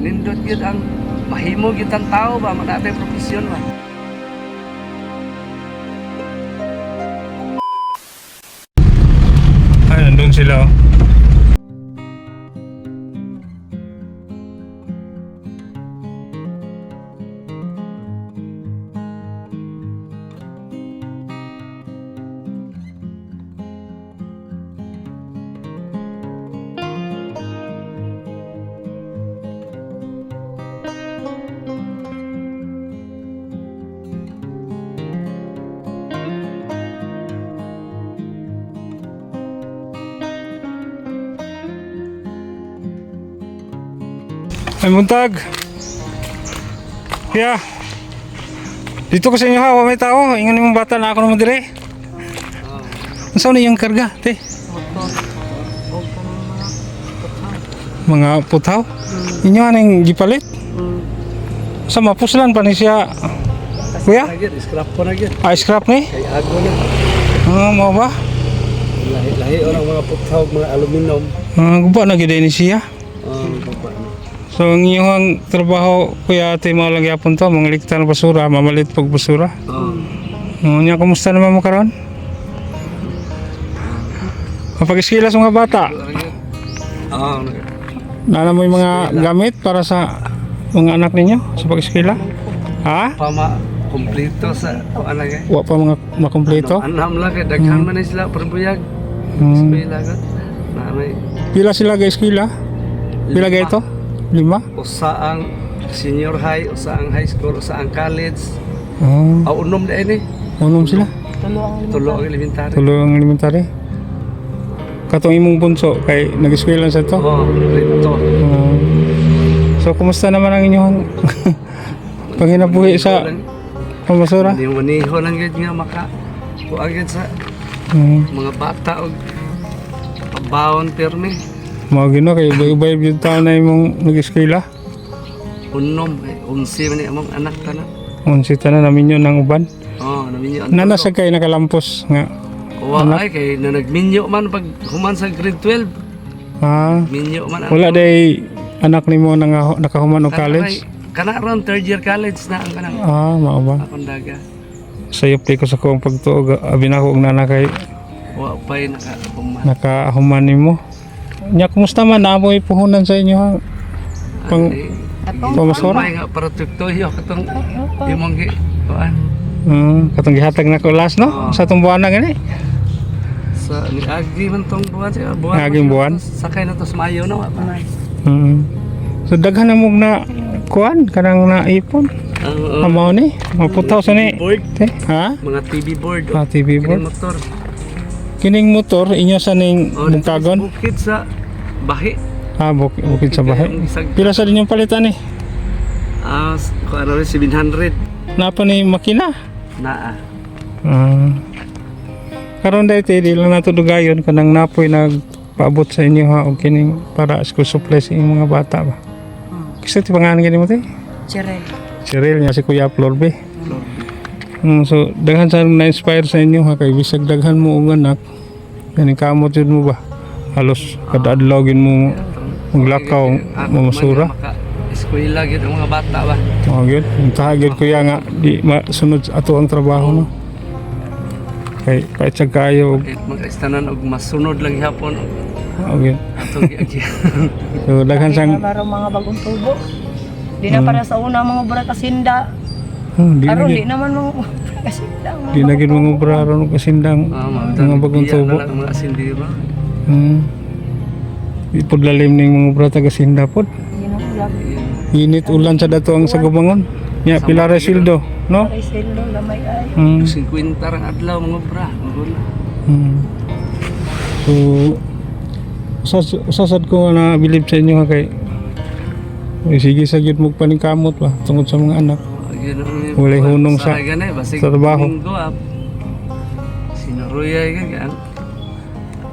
nindot gyud ang mahimo gyud ang tao ba manatay profesyon ba. Ay, nandun sila oh. Ay, buntag. Kaya dito ko sa inyo ha, may tao. Ingon yung bata na ako naman dire. Saan na yung karga, te? Mga putaw? Inyo anong gipalit? Sa mapuslan pa ni siya. Kuya? Scrap ko na gyud. Ah, scrap ni? Kay ago na. Mo ba? Lahi orang mga putaw mga aluminum. Guba na gid ni siya. Baba na. So ang iyong trabaho kuya ate mo lang yapon to, mga likta ng basura, mamalit pag basura. Nya kumusta naman mo karon? Mapag-eskwela sa mga bata. Nana mo yung mga gamit para sa mga anak ninyo sa pag-eskwela? Ha? Pama kompleto sa ano kay. Wa pa mga makumpleto? Anam lang kay daghan man na sila perbuyag. Eskwela gud. Na may Pila sila ga eskwela? Pila ga ito? 5? usa ang senior high, usa ang high school, usa ang college. Unom na ini. Unom sila? Tulo ang elementary. Tulo ang elementary. Katong imong bunso kay nag-eskwela sa to? Rito. So kumusta naman ang inyong panginabuhi sa pamasura? Maniho lang gid nga maka kuagid sa mga bata og pabaon permi. Mga gino kay iba-iba yung taon na imong nag-eskwela. Unom, 11 man among anak tanan. Unsi tanan namin yun ng uban. Naminyo. Nanasa kay nakalampos nga. Ay kay na nagminyo man pag human sa grade 12. Minyo man. Wala day anak nimo nga nakahuman og college. Kana ron third year college na ang kanang. Mao ba? Akong daga. Sayo play ko sa kong pagtuog abin ako og nana kay wa pay nakahuman nimo. Nya kumusta man naamoy puhunan sa inyo ha? Pamasura? May nga para tuktoyo katong imong gi kuan. Katong gihatag na ko last no? Sa tong buwan na gani. Sa ni agi man tong buwan siya buwan. Aging buwan. Sakay na to sa Mayo no wa pa na. So daghan na mo na kuan kanang naipon. Amo ni, maputaw sa ni. Ha? Mga TV board. TV board. Motor. Kining motor inyo sa ning bungkagon? Bukid sa bahi. Bukid sa bahay. Pila sa din yung palitan ni? Kung ano rin, 700. Napa ni makina? Naa. Karon dahil di lang nato dugayon kanang napoy nagpaabot sa inyo ha o kining para school supply sa inyong mga bata ba? Kasi ti pangalan gani mo te? Cheryl. Cheryl niya si Kuya Florbe. So daghan sa na-inspire sa inyo ha kay bisag daghan mo og anak. Kani kamot yun mo ba? Halos kada adlaw gin mo maglakaw mamasura. Eskwela gyud ang mga bata ba. Gyud, unta gyud kuya nga di masunod ato ang trabaho no. Kay paitsag kayo mag-istanan og masunod lang hapon. Gyud. Ato gi. So daghan sang mga bagong tubo. Di na para sa una mga obra kasinda. di naman mga kasinda. Di na gid mga obra ron kasindang mga bagong tubo. Mga sindiro. Ipudlalim ning mga obra taga sinda pod. Init ulan sa dato ang sagubangon. Nya Pilar Sildo, no? Sildo lamay ay. 50 rang adlaw mga bra. So usasad ko na believe sa inyo kay sige sa gyud mo paningkamot ba tungod sa mga anak. Walay hunong sa trabaho. Sinuruya gan.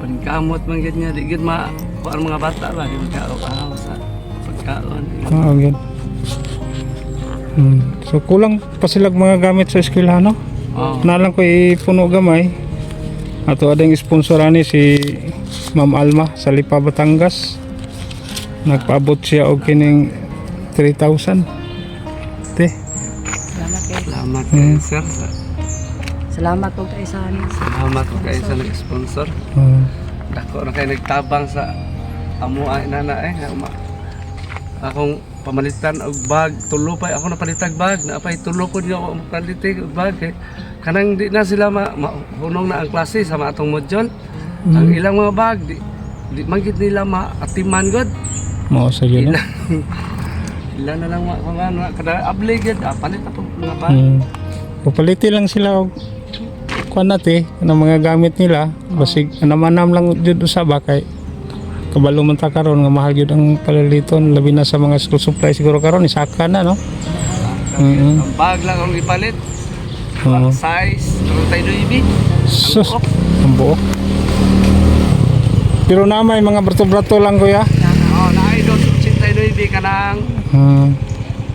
Paningkamot man gid nya di gid ma kuan mga bata ba di magkaaw sa pagkaon. Gyud. So kulang pa sila mga gamit sa eskwela no? Nalang ko ipuno gamay. Ato ading sponsoran ni si Ma'am Alma sa Lipa, Batangas. Nagpaabot siya og kining 3,000. Te. Salamat kay. Salamat kay sir. Salamat po kay sa amin. Salamat ko kayo sa nag-sponsor. Dako na kayo nagtabang sa amo ay nana nga akong pamalitan og bag, tulo pa ako napalitag bag, na pay tulo ko niyo ako palitig og bag kay kanang di na sila hunong na ang klase sa matong module. Ang ilang mga bag di manggid nila maatiman god. Mao sa yun. Ilan na lang mga ano kada abligid palit na po mga bag. Papaliti lang sila og kuan nate ng mga gamit nila basig namanam lang jud usaba kay kabalo man ta karon nga mahal gyud ang palaliton labi na sa mga school supply siguro karon isaka na no. Ang bag lang ang ipalit. Size 39. Sus, ang buok. Pero na may mga brato-brato lang kuya. Oh, na ay 89 kanang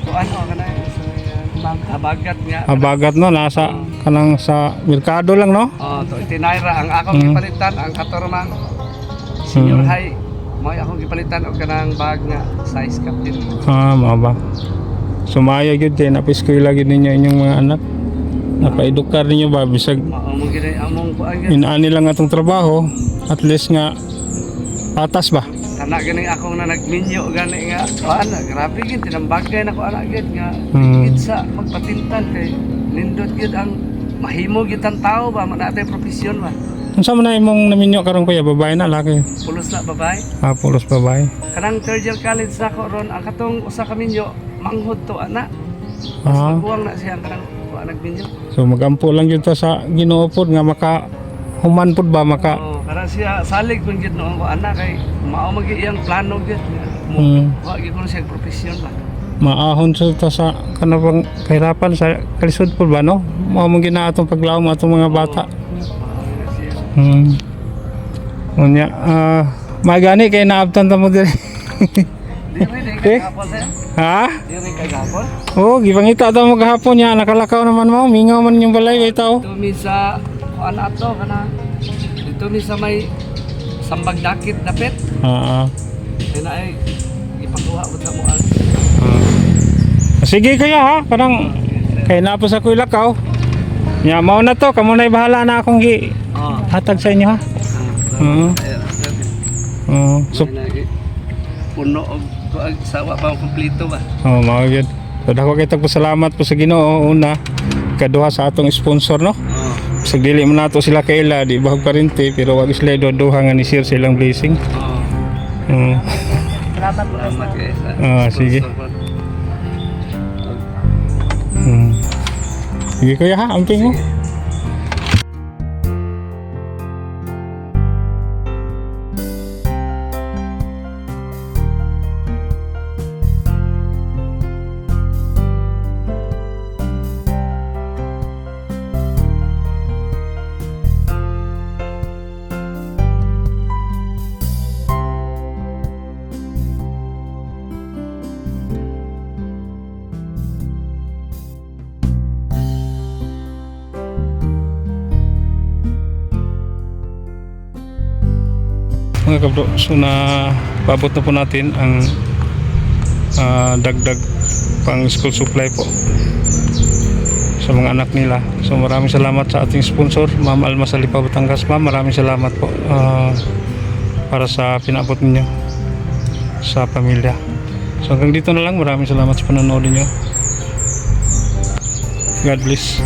ano kanang bagat nga. Abagat no nasa kanang sa merkado lang no. Oh, to itinaira ang akong gipalitan ang katormang senior high. May akong gipalitan og kanang bag nga size captain. Mao ba. Sumaya gyud kay napiskwela gyud ninyo inyong mga anak. Napaedukar ninyo ba bisag Mao mo gid among kuan gyud. inaani lang atong trabaho at least nga patas ba. Kana gani akong na nagminyo gani nga kuan grabe gid tinambagay na ko ana gid nga gid sa magpatintal kay nindot gid ang mahimo gid ang tao ba manatay profesyon ba. Unsa man na imong naminyo karon kuya babae na laki? Pulos na babay. Pulos babae. Kanang third year college sa ko ron ang katong usa ka minyo manghud to ana. Buwang na siya kanang kuan nagminyo. So magampo lang yun ta sa Ginoo pod nga maka human pod ba maka Kanang siya salig kun gid noong ko ana kay mao man gyud iyang plano gid. Wa gyud ko siya profesyon ba. maahon sa ta sa kanang kahirapan sa kalisod pod ba no? Mao man gina atong paglaom atong mga bata. Unya magani kay naabtan ta mo diri. Ha? Oh, gipangita daw mo gahapon niya, nakalakaw naman mo, mingaw man yung balay kay tao. Dito mi sa kuan ato kana. Dito mi sa may sambag dakit dapit. Kaya ay ipakuha mo sa mo ang. Sige kaya ha, parang kay napos ako ilakaw. Nya mao na to, kamo na bahala na akong hatag sa inyo ha. So puno og sawa pa kompleto ba. mao gyud. So dako kay tagpasalamat po sa Ginoo una, kaduha sa atong sponsor no. Sa dili man nato sila kaila di bahag parente pero wag sila duha nga ni share sa ilang blessing. Salamat po sa. Sige. Sige kuya ha, amping mo. Mga kabro, so na paabot na po natin ang dagdag pang school supply po sa mga anak nila. So maraming salamat sa ating sponsor, Ma'am Alma sa Lipa, Batangas. Ma'am, maraming salamat po para sa pinabot ninyo sa pamilya. So hanggang dito na lang, maraming salamat sa panonood niyo. God bless.